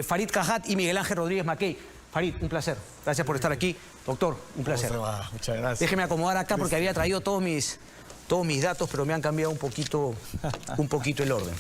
Farid Kajat y Miguel Ángel Rodríguez Mackey. Farid, un placer. Gracias por estar aquí. Doctor, un placer. Muchas gracias. Déjeme acomodar acá porque había traído todos mis datos, pero me han cambiado un poquito el orden.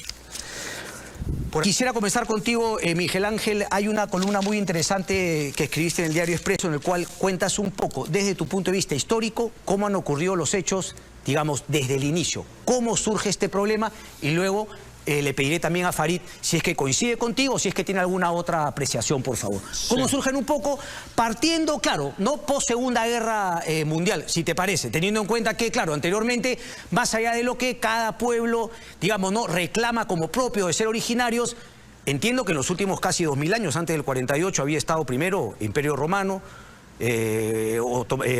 Quisiera comenzar contigo, Miguel Ángel. Hay una columna muy interesante que escribiste en el Diario Expreso en el cual cuentas un poco, desde tu punto de vista histórico, cómo han ocurrido los hechos, digamos, desde el inicio. Cómo surge este problema y luego le pediré también a Farid si es que coincide contigo o si es que tiene alguna otra apreciación, por favor. Sí. ¿Cómo surgen un poco? Partiendo, claro, no post Segunda Guerra Mundial, si te parece, teniendo en cuenta que, claro, anteriormente, más allá de lo que cada pueblo, digamos, no reclama como propio de ser originarios, entiendo que en los últimos casi 2000 años, antes del 48, había estado primero Imperio Romano,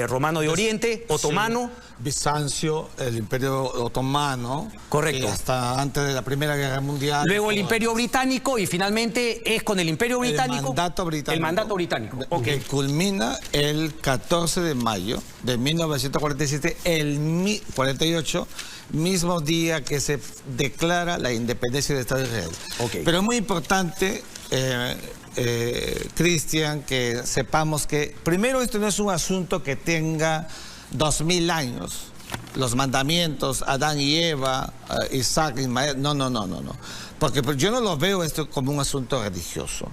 romano de Oriente, otomano. Sí. Bizancio, el Imperio Otomano. Correcto. Hasta antes de la Primera Guerra Mundial. Luego el Imperio Británico y finalmente es con el Imperio Británico. El mandato británico. El mandato británico. Que culmina el 14 de mayo de 1947, 48, mismo día que se declara la independencia del Estado de Israel. Pero es muy importante, Cristian, que sepamos que primero esto no es un asunto que tenga 2000 años. Los mandamientos, Adán y Eva, Isaac, Ismael, no. Porque yo no lo veo esto como un asunto religioso.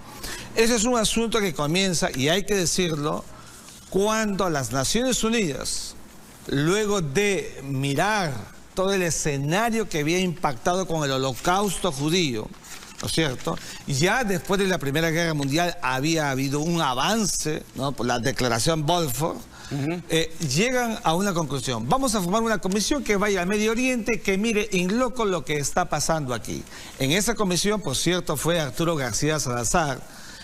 Ese es un asunto que comienza, y hay que decirlo, cuando las Naciones Unidas, luego de mirar todo el escenario que había impactado con el Holocausto judío, ¿no es cierto? Ya después de la Primera Guerra Mundial había habido un avance, ¿no? Por la Declaración Balfour. Llegan a una conclusión. Vamos a formar una comisión que vaya al Medio Oriente, que mire in loco lo que está pasando aquí. En esa comisión, por cierto, fue Arturo García Salazar,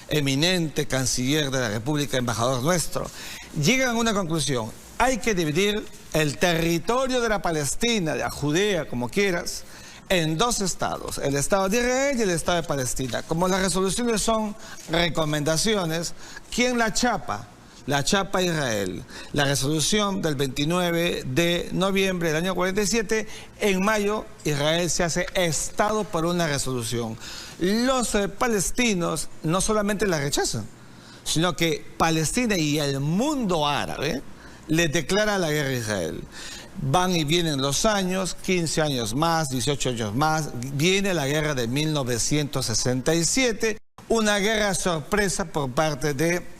eminente canciller de la República, embajador nuestro. Llegan a una conclusión. Hay que dividir el territorio de la Palestina, de la Judea, como quieras, en dos estados, el Estado de Israel y el Estado de Palestina. Como las resoluciones son recomendaciones, ¿quién la chapa? La chapa Israel. La resolución del 29 de noviembre del año 47, en mayo Israel se hace Estado por una resolución. Los palestinos no solamente la rechazan, sino que Palestina y el mundo árabe le declara la guerra a Israel. Van y vienen los años, 15 años más, 18 años más, viene la guerra de 1967, una guerra sorpresa por parte de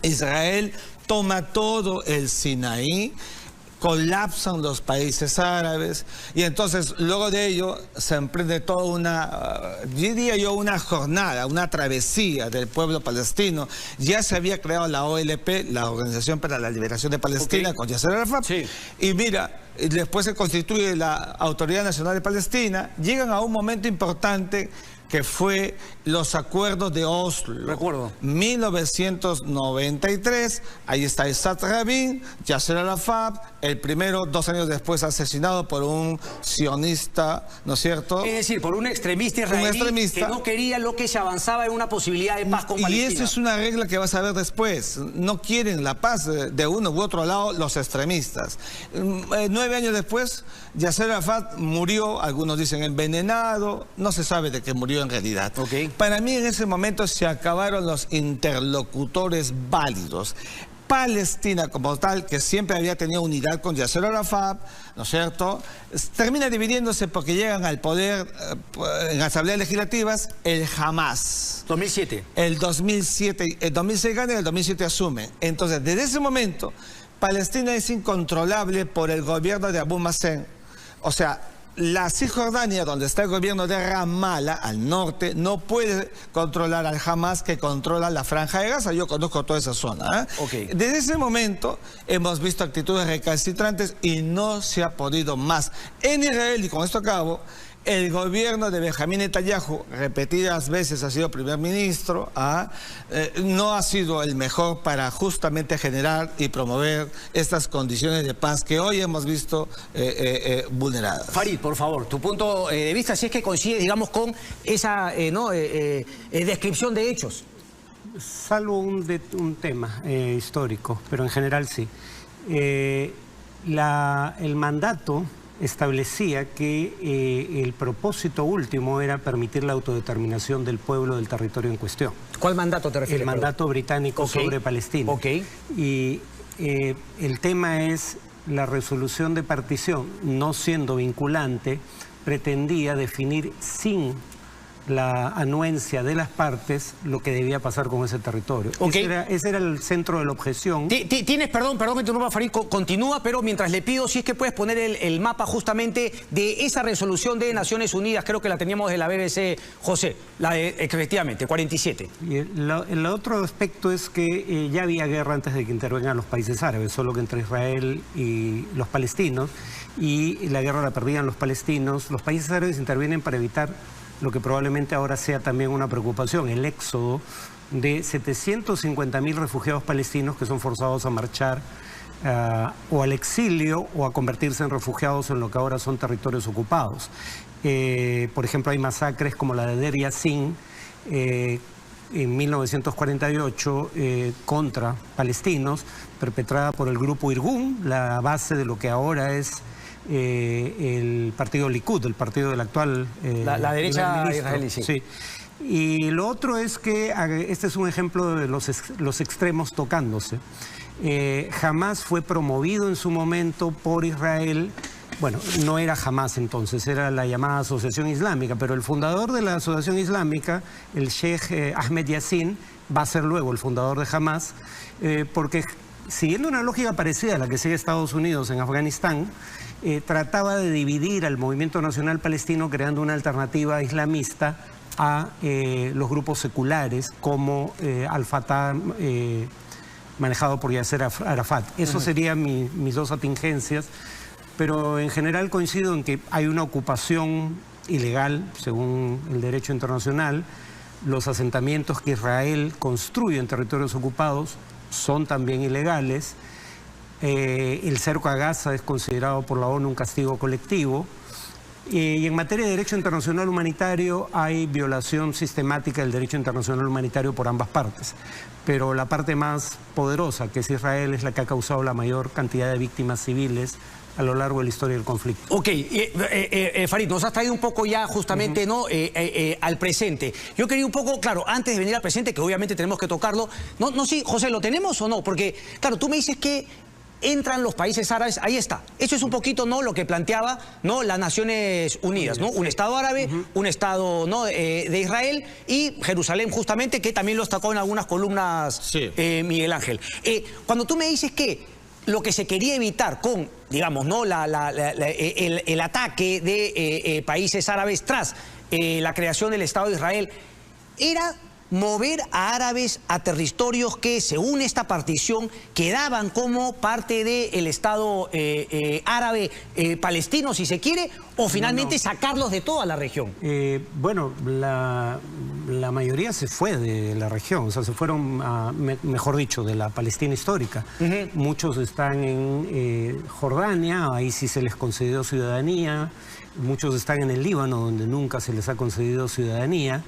Israel, toma todo el Sinaí, colapsan los países árabes y entonces luego de ello se emprende toda una, diría yo, una jornada, una travesía del pueblo palestino. Ya se había creado la OLP, la Organización para la Liberación de Palestina, con Yasser Arafat, y mira, después se constituye la Autoridad Nacional de Palestina. Llegan a un momento importante que fue los acuerdos de Oslo. Recuerdo. 1993, ahí está Isaac Rabin, Yasser Arafat, el primero, 2 años después, asesinado por un sionista, ¿no es cierto? Es decir, por un extremista israelí que no quería lo que se avanzaba en una posibilidad de paz con Palestina. Y esa es una regla que vas a ver después. No quieren la paz de uno u otro lado los extremistas. 9 años después, Yasser Arafat murió, algunos dicen envenenado, no se sabe de qué murió en realidad. Para mí en ese momento se acabaron los interlocutores válidos. Palestina como tal, que siempre había tenido unidad con Yasser Arafat, ¿no es cierto?, termina dividiéndose porque llegan al poder en asambleas legislativas el Hamas. 2007. El 2007, el 2006 gana y el 2007 asume. Entonces, desde ese momento, Palestina es incontrolable por el gobierno de Abu Mazen. O sea, la Cisjordania, donde está el gobierno de Ramallah, al norte, no puede controlar al Hamas, que controla la Franja de Gaza. Yo conozco toda esa zona. Desde ese momento hemos visto actitudes recalcitrantes y no se ha podido más. En Israel, y con esto acabo, el gobierno de Benjamín Netanyahu, repetidas veces ha sido primer ministro, no ha sido el mejor para justamente generar y promover estas condiciones de paz que hoy hemos visto vulneradas. Farid, por favor, tu punto de vista, si es que coincide, digamos, con esa descripción de hechos. Salvo un tema histórico, pero en general sí. El mandato establecía que el propósito último era permitir la autodeterminación del pueblo del territorio en cuestión. ¿Cuál mandato te refieres? El mandato británico sobre Palestina. Y el tema es la resolución de partición, no siendo vinculante, pretendía definir sin la anuencia de las partes lo que debía pasar con ese territorio. Ese era el centro de la objeción. Tienes, perdón que te interrumpa, Farid, continúa, pero mientras le pido si es que puedes poner el mapa justamente de esa resolución de Naciones Unidas, creo que la teníamos de la BBC, José, la de, efectivamente, 47. Y el otro aspecto es que ya había guerra antes de que intervengan los países árabes, solo que entre Israel y los palestinos, y la guerra la perdían los palestinos. Los países árabes intervienen para evitar lo que probablemente ahora sea también una preocupación, el éxodo de 750.000 refugiados palestinos que son forzados a marchar o al exilio o a convertirse en refugiados en lo que ahora son territorios ocupados. Por ejemplo, hay masacres como la de Deir Yassin en 1948 contra palestinos, perpetrada por el grupo Irgun, la base de lo que ahora es el partido Likud, el partido del actual la derecha israelí, sí. Sí. Y lo otro es que este es un ejemplo de los extremos tocándose. Hamás fue promovido en su momento por Israel. Bueno, no era Hamás entonces, era la llamada Asociación Islámica, pero el fundador de la Asociación Islámica, el Sheikh Ahmed Yassin, va a ser luego el fundador de Hamás, porque siguiendo una lógica parecida a la que sigue Estados Unidos en Afganistán, trataba de dividir al movimiento nacional palestino creando una alternativa islamista a los grupos seculares como Al-Fatah manejado por Yasser Arafat. Eso serían mis dos atingencias, pero en general coincido en que hay una ocupación ilegal según el derecho internacional. Los asentamientos que Israel construye en territorios ocupados son también ilegales. El cerco a Gaza es considerado por la ONU un castigo colectivo. Y en materia de derecho internacional humanitario hay violación sistemática del derecho internacional humanitario por ambas partes. Pero la parte más poderosa, que es Israel, es la que ha causado la mayor cantidad de víctimas civiles a lo largo de la historia del conflicto. Ok, Farid, nos has traído un poco ya justamente ¿no? Al presente. Yo quería un poco, claro, antes de venir al presente, que obviamente tenemos que tocarlo, no, sí, José, ¿lo tenemos o no? Porque, claro, tú me dices que entran los países árabes, ahí está. Eso es un poquito ¿no? lo que planteaba ¿no? las Naciones Unidas, ¿no? Un Estado árabe, un Estado ¿no? de Israel y Jerusalén justamente, que también lo destacó en algunas columnas Miguel Ángel. Cuando tú me dices que lo que se quería evitar con, digamos, ¿no? el ataque de países árabes tras la creación del Estado de Israel, era mover a árabes a territorios que, según esta partición, quedaban como parte del Estado árabe palestino, si se quiere, o finalmente sacarlos de toda la región. Bueno, la mayoría se fue de la región, o sea, se fueron, mejor dicho, de la Palestina histórica. Muchos están en Jordania, ahí sí se les concedió ciudadanía. Muchos están en el Líbano, donde nunca se les ha concedido ciudadanía.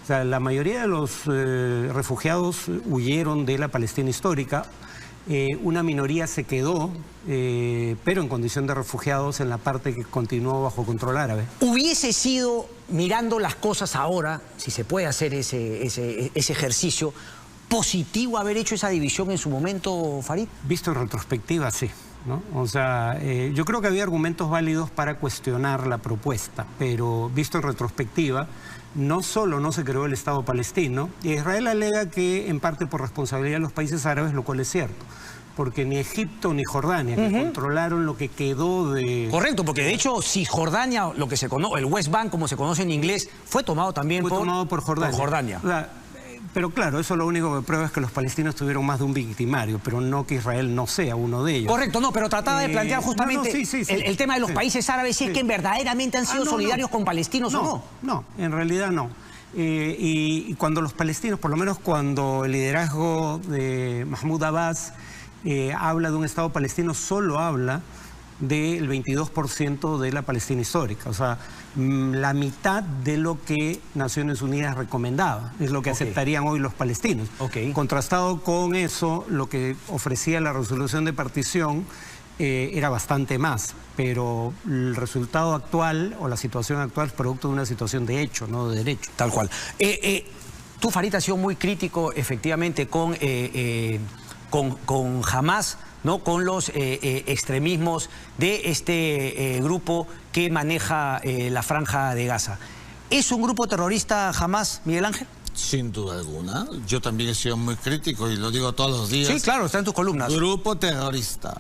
O sea, la mayoría de los refugiados huyeron de la Palestina histórica. Una minoría se quedó, pero en condición de refugiados en la parte que continuó bajo control árabe. ¿Hubiese sido, mirando las cosas ahora, si se puede hacer ese ejercicio, positivo haber hecho esa división en su momento, Farid? Visto en retrospectiva, sí, ¿no? O sea, yo creo que había argumentos válidos para cuestionar la propuesta, pero visto en retrospectiva, no solo no se creó el Estado palestino, y Israel alega que en parte por responsabilidad de los países árabes, lo cual es cierto, porque ni Egipto ni Jordania que controlaron lo que quedó de... Correcto, porque de hecho Cisjordania, lo que se conoce, el West Bank como se conoce en inglés, fue tomado también por Jordania. O sea, pero claro, eso lo único que prueba es que los palestinos tuvieron más de un victimario, pero no que Israel no sea uno de ellos. Correcto, no, pero trataba de plantear justamente el tema de los países árabes, si es que verdaderamente han sido solidarios con palestinos o no. No, en realidad no. Y cuando los palestinos, por lo menos cuando el liderazgo de Mahmoud Abbas habla de un Estado palestino, solo habla del 22% de la Palestina histórica, o sea, la mitad de lo que Naciones Unidas recomendaba, es lo que aceptarían hoy los palestinos. Contrastado con eso, lo que ofrecía la resolución de partición era bastante más, pero el resultado actual o la situación actual es producto de una situación de hecho, no de derecho. Tal cual. Tú, Farid, has sido muy crítico, efectivamente, con Hamás, ¿no? Con los extremismos de este grupo que maneja la Franja de Gaza. ¿Es un grupo terrorista Hamás, Miguel Ángel? Sin duda alguna. Yo también he sido muy crítico y lo digo todos los días. Sí, claro, está en tus columnas. Grupo terrorista.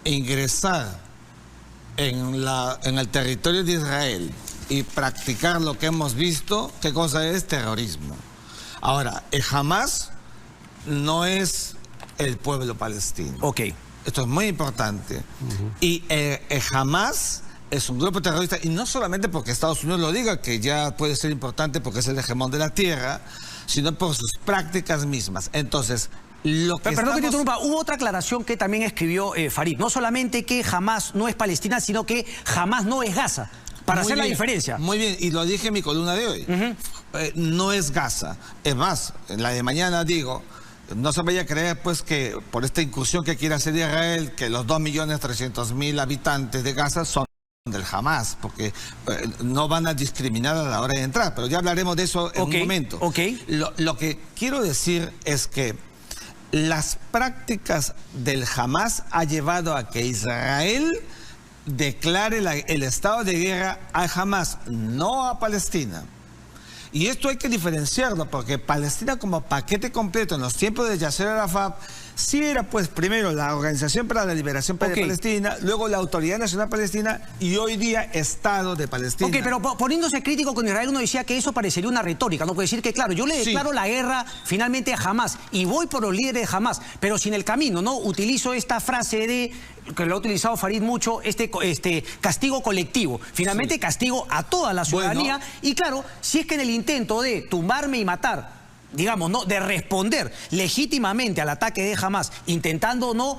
Ingresar en el territorio de Israel y practicar lo que hemos visto, ¿qué cosa es? Terrorismo. Ahora, el Hamás no es el pueblo palestino. Ok. Esto es muy importante. Y el Hamás es un grupo terrorista, y no solamente porque Estados Unidos lo diga, que ya puede ser importante porque es el hegemón de la tierra, sino por sus prácticas mismas. Entonces, lo que Perdón que te interrumpa, hubo otra aclaración que también escribió Farid. No solamente que Hamás no es Palestina, sino que Hamás no es Gaza. Para hacer la diferencia. Muy bien, y lo dije en mi columna de hoy. No es Gaza. Es más, en la de mañana digo, no se vaya a creer pues que por esta incursión que quiere hacer Israel, que los 2.300.000 habitantes de Gaza son del Hamás, porque no van a discriminar a la hora de entrar, pero ya hablaremos de eso en un momento. Lo que quiero decir es que las prácticas del Hamás ha llevado a que Israel declare el estado de guerra a Hamás, no a Palestina. Y esto hay que diferenciarlo, porque Palestina como paquete completo en los tiempos de Yasser Arafat sí era pues primero la Organización para la Liberación de Palestina, luego la Autoridad Nacional Palestina y hoy día Estado de Palestina. Ok, pero poniéndose crítico con Israel uno decía que eso parecería una retórica, no puede decir que claro, yo le declaro la guerra finalmente a Hamás y voy por los líderes de Hamás, pero si en el camino no utilizo esta frase de que lo ha utilizado Farid mucho, este castigo colectivo, finalmente castigo a toda la ciudadanía. Y claro, si es que en el intento de tumbarme y matar, digamos, ¿no?, de responder legítimamente al ataque de Hamás, intentando no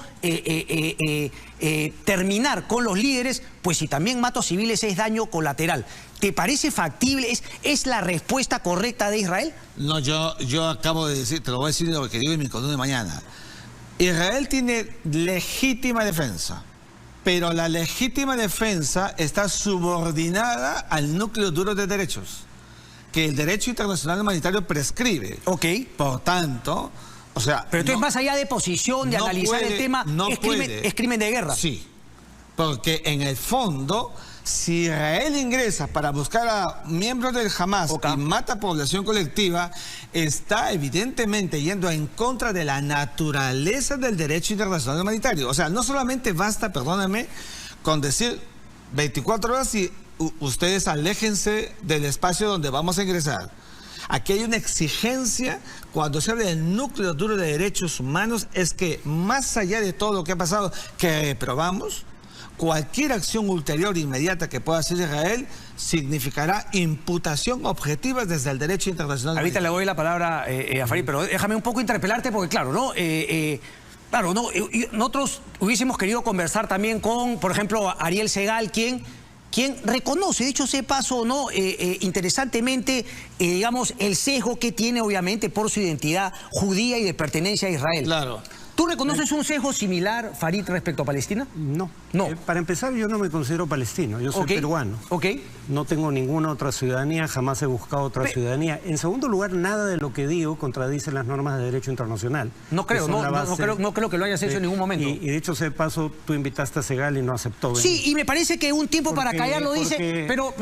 terminar con los líderes, pues si también mato civiles es daño colateral. ¿Te parece factible? ¿Es la respuesta correcta de Israel? No, yo acabo de decir, te lo voy a decir lo que digo en mi columna de mañana. Israel tiene legítima defensa, pero la legítima defensa está subordinada al núcleo duro de derechos que el derecho internacional humanitario prescribe. Por tanto, o sea... Pero entonces, más allá de posición, de analizar el tema, es crimen de guerra. Sí, porque en el fondo, si Israel ingresa para buscar a miembros del Hamás y mata población colectiva, está evidentemente yendo en contra de la naturaleza del derecho internacional humanitario. O sea, no solamente basta, perdóname, con decir 24 horas y ustedes aléjense del espacio donde vamos a ingresar. Aquí hay una exigencia cuando se habla del núcleo duro de derechos humanos, es que más allá de todo lo que ha pasado, que reprobamos, cualquier acción ulterior inmediata que pueda hacer Israel significará imputación objetiva desde el derecho internacional. Ahorita le doy la palabra a Farid, pero déjame un poco interpelarte porque claro, ¿no? Nosotros hubiésemos querido conversar también con, por ejemplo, Ariel Segal, quien reconoce, de hecho, ese paso, ¿no? Interesantemente, digamos, el sesgo que tiene, obviamente, por su identidad judía y de pertenencia a Israel. Claro. ¿Tú reconoces un sesgo similar, Farid, respecto a Palestina? No. No. Para empezar, yo no me considero palestino, yo soy peruano. No tengo ninguna otra ciudadanía, jamás he buscado otra ciudadanía. En segundo lugar, nada de lo que digo contradice las normas de derecho internacional. No creo, no creo que lo hayas hecho en ningún momento. Y de hecho, ese paso, tú invitaste a Segal y no aceptó venir. Sí, y me parece que un tiempo para callar lo dice, pero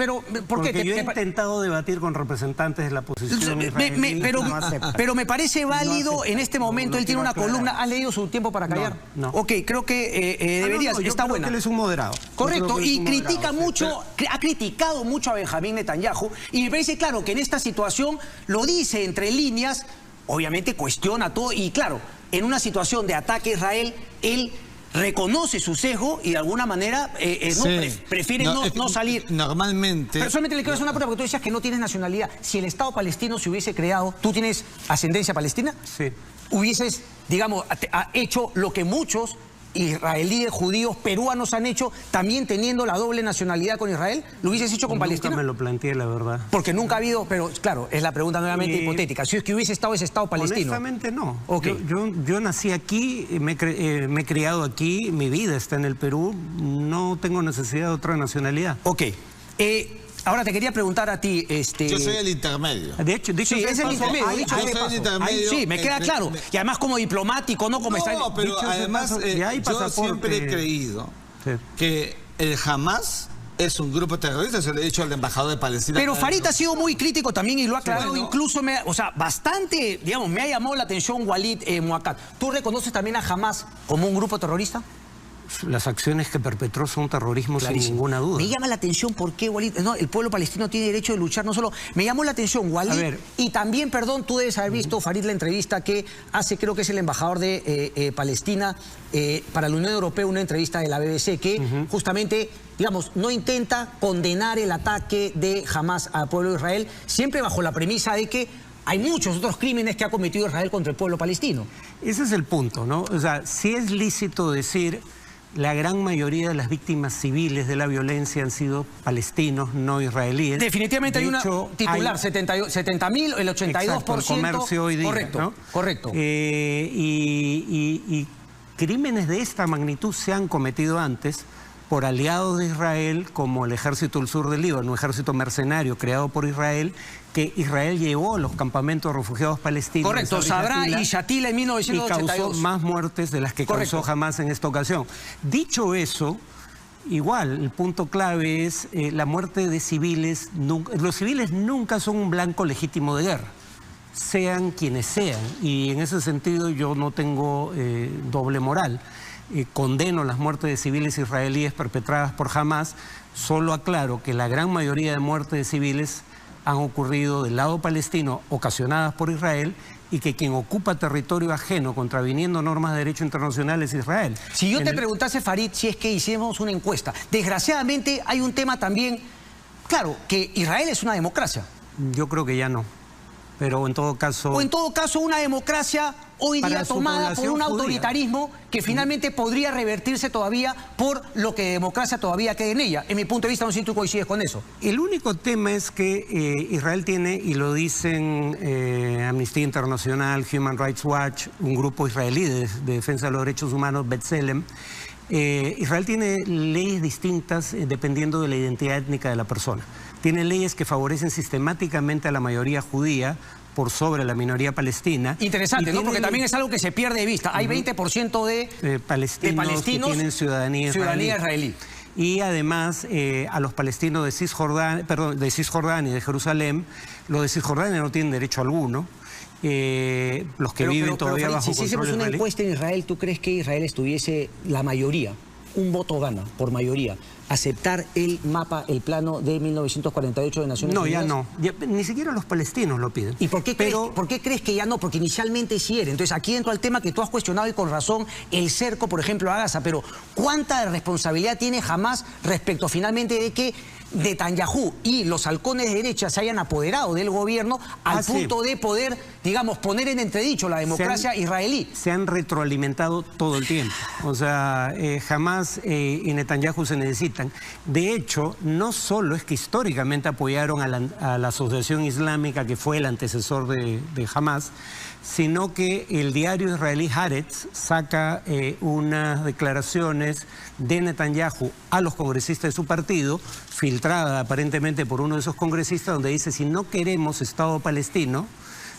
¿por qué? Yo he intentado debatir con representantes de la oposición israelí, no aceptan. Pero me parece válido en este momento, él tiene una columna, ¿has leído su tiempo para callar? No. Ok, creo que deberías, está buena. Él es un moderado. Correcto, y critica mucho, ha criticado mucho a Benjamín Netanyahu, y me parece claro que en esta situación lo dice entre líneas, obviamente cuestiona todo, y claro, en una situación de ataque a Israel, él reconoce su sesgo y de alguna manera prefiere no salir. Normalmente... Pero solamente le quiero hacer una pregunta, porque tú decías que no tienes nacionalidad. Si el Estado palestino se hubiese creado, ¿tú tienes ascendencia palestina? Sí. Hubieses, digamos, hecho lo que muchos israelíes, judíos, peruanos han hecho, también teniendo la doble nacionalidad con Israel? ¿Lo hubieses hecho con Palestina? Nunca me lo planteé, la verdad. Porque nunca ha habido, pero claro, es la pregunta nuevamente hipotética. Si es que hubiese estado ese Estado palestino. Honestamente no. Okay. Yo nací aquí, me he criado aquí, mi vida está en el Perú, no tengo necesidad de otra nacionalidad. Ok. Ahora te quería preguntar a ti, Yo soy el intermedio. De hecho, sí, es el intermedio. Yo soy el intermedio. Sí, me queda claro. Y además como diplomático, ¿no? Como está... No, pero además yo siempre he creído que el Hamas es un grupo terrorista, se lo he dicho al embajador de Palestina. Pero Farid ha sido muy crítico también y lo ha aclarado, bueno, incluso, bastante, digamos, me ha llamado la atención Walid Muhakkad. ¿Tú reconoces también a Hamas como un grupo terrorista? Las acciones que perpetró son terrorismo sin ninguna duda. Me llama la atención por qué, Walid, no, el pueblo palestino tiene derecho de luchar, no solo... Me llamó la atención, Walid, y también, perdón, tú debes haber visto, Farid, la entrevista que hace, creo que es el embajador de Palestina para la Unión Europea, una entrevista de la BBC, que justamente, digamos, no intenta condenar el ataque de Hamas al pueblo de Israel, siempre bajo la premisa de que hay muchos otros crímenes que ha cometido Israel contra el pueblo palestino. Ese es el punto, ¿no? O sea, sí es lícito decir... La gran mayoría de las víctimas civiles de la violencia han sido palestinos, no israelíes. Definitivamente hay una titular, 70.000, el 82%. Exacto, el comercio hoy día, correcto, ¿no? Correcto. Y crímenes de esta magnitud se han cometido antes por aliados de Israel, como el Ejército del Sur del Líbano, un ejército mercenario creado por Israel, que Israel llevó a los campamentos de refugiados palestinos. Correcto, Sabra y Shatila en 1982. Y causó más muertes de las que causó Hamas en esta ocasión. Dicho eso, igual, el punto clave es la muerte de civiles. Los civiles nunca son un blanco legítimo de guerra, sean quienes sean. Y en ese sentido yo no tengo doble moral. Condeno las muertes de civiles israelíes perpetradas por Hamas. Solo aclaro que la gran mayoría de muertes de civiles han ocurrido del lado palestino, ocasionadas por Israel, y que quien ocupa territorio ajeno contraviniendo normas de derecho internacional es Israel. Si yo te preguntase, Farid, si es que hiciéramos una encuesta, desgraciadamente hay un tema también, claro, que Israel es una democracia. Yo creo que ya no, pero en todo caso... O en todo caso una democracia hoy día tomada por un autoritarismo que finalmente podría revertirse todavía por lo que democracia todavía queda en ella. En mi punto de vista, no sé si tú coincides con eso. El único tema es que Israel tiene, y lo dicen Amnistía Internacional, Human Rights Watch, un grupo israelí de defensa de los derechos humanos, B'Tselem, Israel tiene leyes distintas dependiendo de la identidad étnica de la persona. Tiene leyes que favorecen sistemáticamente a la mayoría judía por sobre la minoría palestina. Interesante, ¿no? Porque también es algo que se pierde de vista. Hay 20% de palestinos que tienen ciudadanía israelí. Y además a los palestinos de Cisjordania y de Jerusalén, los de Cisjordania no tienen derecho alguno. Los que viven todavía bajo control israelí. Si hiciéramos una encuesta en Israel, ¿tú crees que Israel estuviese la mayoría, un voto gana por mayoría, aceptar el mapa, el plano de 1948 de Naciones Unidas? No, ya no. Ni siquiera los palestinos lo piden. ¿Y por qué crees que ya no? Porque inicialmente sí era. Entonces aquí entro al tema que tú has cuestionado y con razón, el cerco, por ejemplo, a Gaza. Pero ¿cuánta responsabilidad tiene Hamas respecto finalmente de que Netanyahu y los halcones de derecha se hayan apoderado del gobierno al punto de poder, digamos, poner en entredicho la democracia israelí? Se han retroalimentado todo el tiempo. O sea, Hamas y Netanyahu se necesitan. De hecho, no solo es que históricamente apoyaron a la Asociación Islámica, que fue el antecesor de Hamas, sino que el diario israelí Haaretz saca unas declaraciones de Netanyahu a los congresistas de su partido, filtrada aparentemente por uno de esos congresistas, donde dice: si no queremos Estado palestino,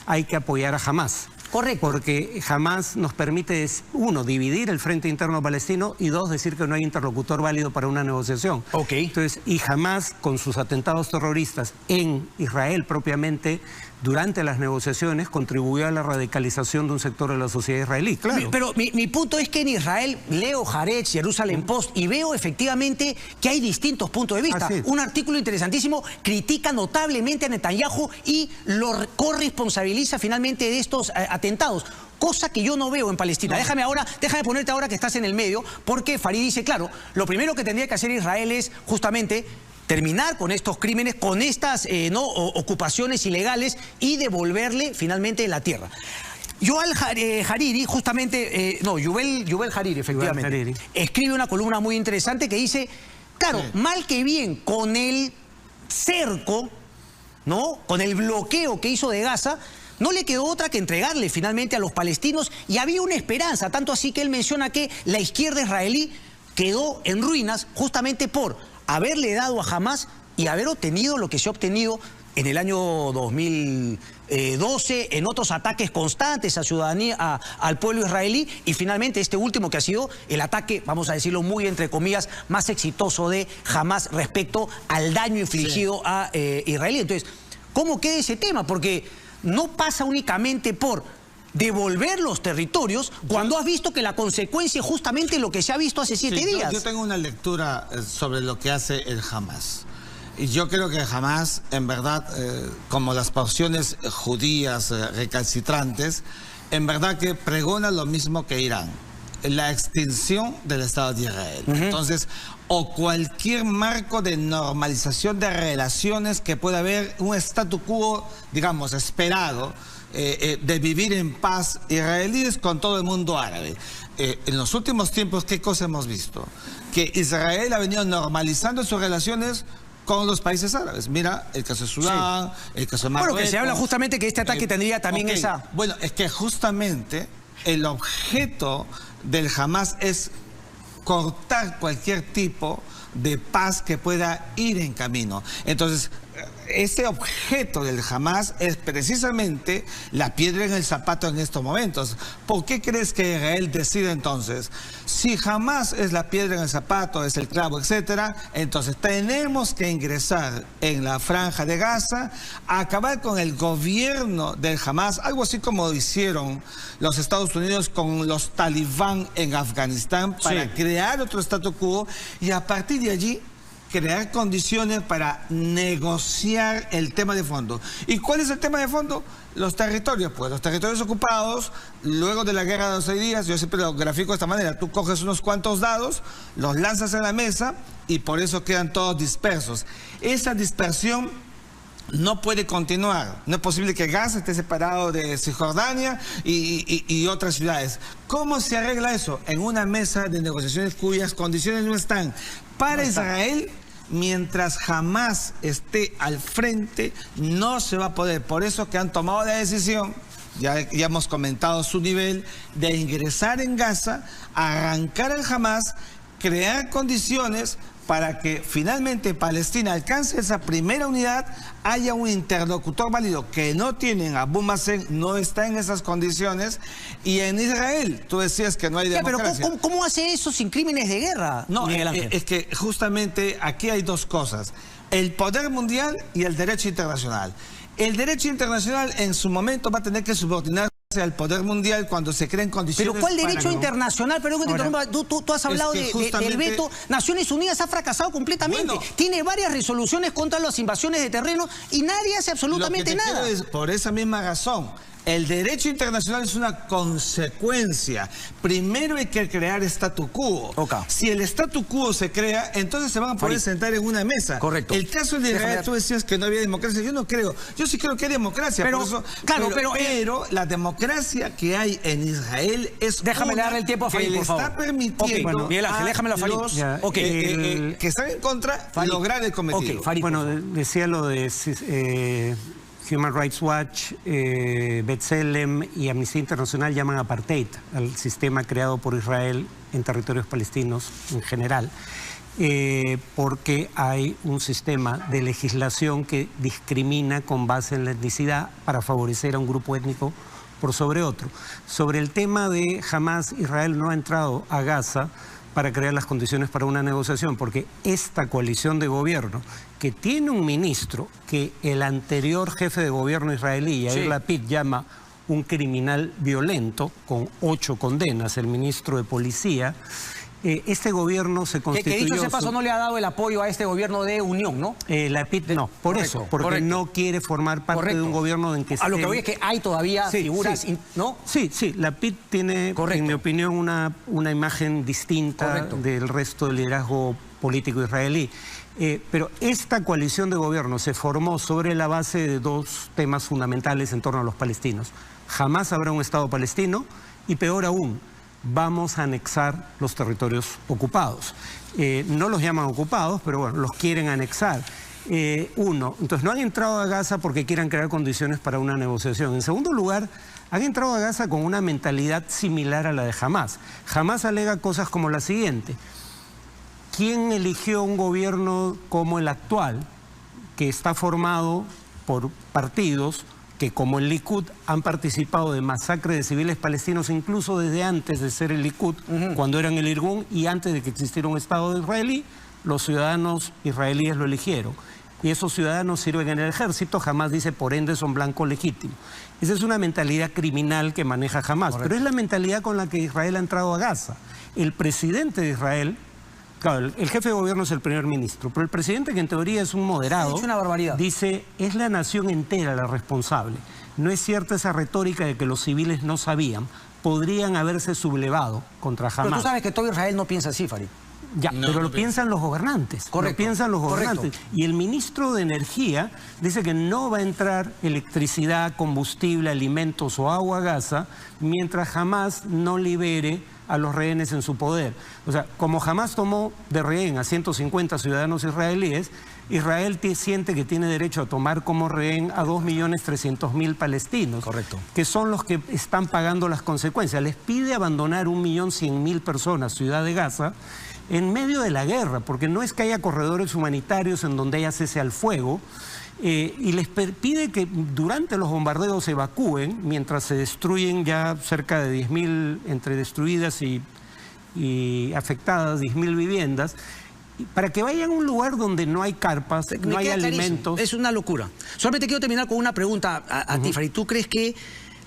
hay que apoyar a Hamas. Correcto. Porque Hamas nos permite, uno, dividir el frente interno palestino, y dos, decir que no hay interlocutor válido para una negociación. Entonces, y Hamas, con sus atentados terroristas en Israel propiamente, durante las negociaciones, contribuyó a la radicalización de un sector de la sociedad israelí, claro. Pero mi punto es que en Israel leo Haaretz, Jerusalem Post, y veo efectivamente que hay distintos puntos de vista. Un artículo interesantísimo critica notablemente a Netanyahu y lo corresponsabiliza finalmente de estos atentados. Cosa que yo no veo en Palestina. Déjame ponerte ahora que estás en el medio, porque Farid dice, claro, lo primero que tendría que hacer Israel es justamente terminar con estos crímenes, con estas ocupaciones ilegales y devolverle finalmente la tierra. Yuval Hariri, justamente, Yuval Hariri, efectivamente, Hariri. escribe una columna muy interesante que dice, claro, mal que bien, con el cerco, ¿no? Con el bloqueo que hizo de Gaza, no le quedó otra que entregarle finalmente a los palestinos y había una esperanza, tanto así que él menciona que la izquierda israelí quedó en ruinas justamente por haberle dado a Hamás y haber obtenido lo que se ha obtenido en el año 2012, en otros ataques constantes a ciudadanía, al pueblo israelí, y finalmente este último que ha sido el ataque, vamos a decirlo muy entre comillas, más exitoso de Hamás respecto al daño infligido a Israel. Entonces, ¿cómo queda ese tema? Porque no pasa únicamente por devolver los territorios cuando has visto que la consecuencia es justamente lo que se ha visto hace 7 días. Yo tengo una lectura sobre lo que hace el Hamás. Y yo creo que Hamás, en verdad, como las porciones judías recalcitrantes, en verdad que pregona lo mismo que Irán, la extinción del Estado de Israel. Entonces, o cualquier marco de normalización de relaciones que pueda haber un statu quo, digamos, esperado, de vivir en paz israelíes con todo el mundo árabe. En los últimos tiempos, ¿qué cosa hemos visto? Que Israel ha venido normalizando sus relaciones con los países árabes. Mira, el caso de Sudán, el caso de Marruecos. Bueno, que se habla justamente que este ataque tendría también esa... Bueno, es que justamente el objeto del Hamás es cortar cualquier tipo de paz que pueda ir en camino. Entonces, ese objeto del Hamás es precisamente la piedra en el zapato en estos momentos. ¿Por qué crees que Israel decide entonces? Si Hamás es la piedra en el zapato, es el clavo, etcétera, entonces tenemos que ingresar en la franja de Gaza, acabar con el gobierno del Hamás, algo así como hicieron los Estados Unidos con los talibán en Afganistán, para crear otro statu quo y a partir de allí crear condiciones para negociar el tema de fondo. ¿Y cuál es el tema de fondo? Los territorios, pues los territorios ocupados, luego de la guerra de los 6 días, yo siempre lo grafico de esta manera, tú coges unos cuantos dados, los lanzas en la mesa y por eso quedan todos dispersos. Esa dispersión no puede continuar. No es posible que Gaza esté separado de Cisjordania y otras ciudades. ¿Cómo se arregla eso? En una mesa de negociaciones cuyas condiciones no están. Para Israel, mientras Hamás esté al frente, no se va a poder. Por eso que han tomado la decisión, ya hemos comentado su nivel, de ingresar en Gaza, arrancar al Hamás, crear condiciones para que finalmente Palestina alcance esa primera unidad, haya un interlocutor válido que no tienen. Abu Mazen no está en esas condiciones. Y en Israel, tú decías que no hay democracia. Pero ¿cómo hace eso sin crímenes de guerra, No, Miguel Ángel? Es que justamente aquí hay dos cosas: el poder mundial y el derecho internacional. El derecho internacional en su momento va a tener que subordinarse al poder mundial cuando se creen condiciones. Pero ¿cuál derecho internacional? Perdón que te interrumpa. Tú has hablado del veto. Naciones Unidas ha fracasado completamente. Bueno, tiene varias resoluciones contra las invasiones de terreno y nadie hace absolutamente nada. Por esa misma razón, el derecho internacional es una consecuencia. Primero hay que crear statu quo. Okay. Si el statu quo se crea, entonces se van a poder sentar en una mesa. Correcto. El caso de Israel, tú decías que no había democracia. Yo no creo. Yo sí creo que hay democracia. Pero, por eso, claro, pero la democracia que hay en Israel es Déjame darle el tiempo a Farid, por favor. está permitiendo bueno, Miguel Ángel, déjamelo a Farid. los que están en contra de lograr el cometido. Farid, bueno, decía lo de Human Rights Watch, B'Tselem y Amnistía Internacional llaman apartheid al sistema creado por Israel en territorios palestinos en general, porque hay un sistema de legislación que discrimina con base en la etnicidad para favorecer a un grupo étnico por sobre otro. Sobre el tema de Hamás, Israel no ha entrado a Gaza para crear las condiciones para una negociación, porque esta coalición de gobierno, que tiene un ministro que el anterior jefe de gobierno israelí, Yair Lapid, llama un criminal violento, con 8 condenas, el ministro de Policía, este gobierno se constituyó... Que dicho ese paso no le ha dado el apoyo a este gobierno de unión, ¿no? Lapid no, por correcto, eso, porque correcto. No quiere formar parte de un gobierno en que... A lo que voy es que hay todavía figuras, ¿no? Sí, Lapid tiene, en mi opinión, una imagen distinta del resto del liderazgo político israelí. Pero esta coalición de gobierno se formó sobre la base de 2 temas fundamentales en torno a los palestinos. jamás habrá un Estado palestino y peor aún, vamos a anexar los territorios ocupados. No los llaman ocupados, pero bueno, los quieren anexar. Entonces no han entrado a Gaza porque quieran crear condiciones para una negociación. En segundo lugar, han entrado a Gaza con una mentalidad similar a la de Hamás. Hamás alega cosas como la siguiente: ¿quién eligió un gobierno como el actual, que está formado por partidos que, como el Likud, han participado de masacre de civiles palestinos incluso desde antes de ser el Likud, cuando eran el Irgun, y antes de que existiera un Estado israelí? Los ciudadanos israelíes lo eligieron. Y esos ciudadanos sirven en el ejército, Hamás dice, por ende son blancos legítimos. Esa es una mentalidad criminal que maneja Hamás, correcto, pero es la mentalidad con la que Israel ha entrado a Gaza. El presidente de Israel, claro, el jefe de gobierno es el primer ministro, pero el presidente, que en teoría es un moderado, ha dicho una barbaridad, dice, es la nación entera la responsable. No es cierta esa retórica de que los civiles no sabían, podrían haberse sublevado contra Hamás. Pero tú sabes que todo Israel no piensa así, Farid. Ya, no, pero lo piensan los gobernantes. Correcto. Lo piensan los gobernantes. Correcto. Y el ministro de Energía dice que no va a entrar electricidad, combustible, alimentos o agua a Gaza mientras Hamás no libere a los rehenes en su poder. O sea, como Hamás tomó de rehén a 150 ciudadanos israelíes, Israel siente que tiene derecho a tomar como rehén a 2.300.000 palestinos. Correcto. Que son los que están pagando las consecuencias. Les pide abandonar 1.100.000 personas, ciudad de Gaza, en medio de la guerra, porque no es que haya corredores humanitarios en donde haya cese al fuego, y les pide que durante los bombardeos se evacúen, mientras se destruyen ya cerca de 10.000, entre destruidas y afectadas, 10.000 viviendas, para que vayan a un lugar donde no hay carpas, no hay alimentos. Es una locura. Solamente quiero terminar con una pregunta a ti, Farid. ¿Tú crees que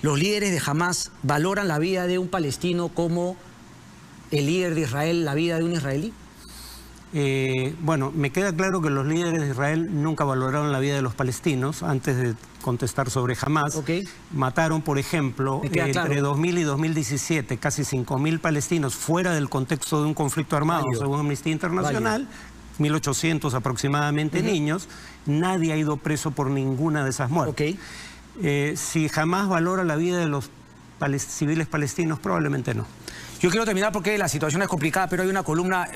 los líderes de Hamás valoran la vida de un palestino como el líder de Israel la vida de un israelí? Bueno, me queda claro que los líderes de Israel nunca valoraron la vida de los palestinos. Antes de contestar sobre Hamás, mataron, por ejemplo, entre 2000 y 2017, casi 5.000 palestinos fuera del contexto de un conflicto armado, según Amnistía Internacional, 1.800 aproximadamente niños. Nadie ha ido preso por ninguna de esas muertes. Si Hamás valora la vida de los civiles palestinos, probablemente no. Yo quiero terminar porque la situación es complicada, pero hay una columna,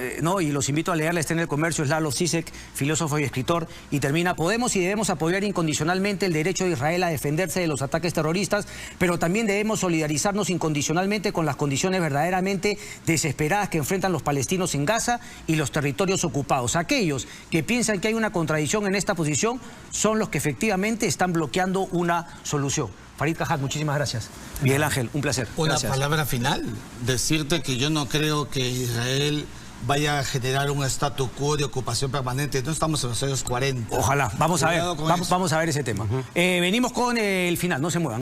y los invito a leerla, está en El Comercio, es Lalo Zizek, filósofo y escritor, y termina: podemos y debemos apoyar incondicionalmente el derecho de Israel a defenderse de los ataques terroristas, pero también debemos solidarizarnos incondicionalmente con las condiciones verdaderamente desesperadas que enfrentan los palestinos en Gaza y los territorios ocupados. Aquellos que piensan que hay una contradicción en esta posición son los que efectivamente están bloqueando una solución. Farid Kajat, muchísimas gracias. Miguel Ángel, un placer. Una gracias. Palabra final. Decirte que yo no creo que Israel vaya a generar un statu quo de ocupación permanente. No estamos en los años 40. Ojalá. Vamos a ver ese tema. Venimos con el final, no se muevan.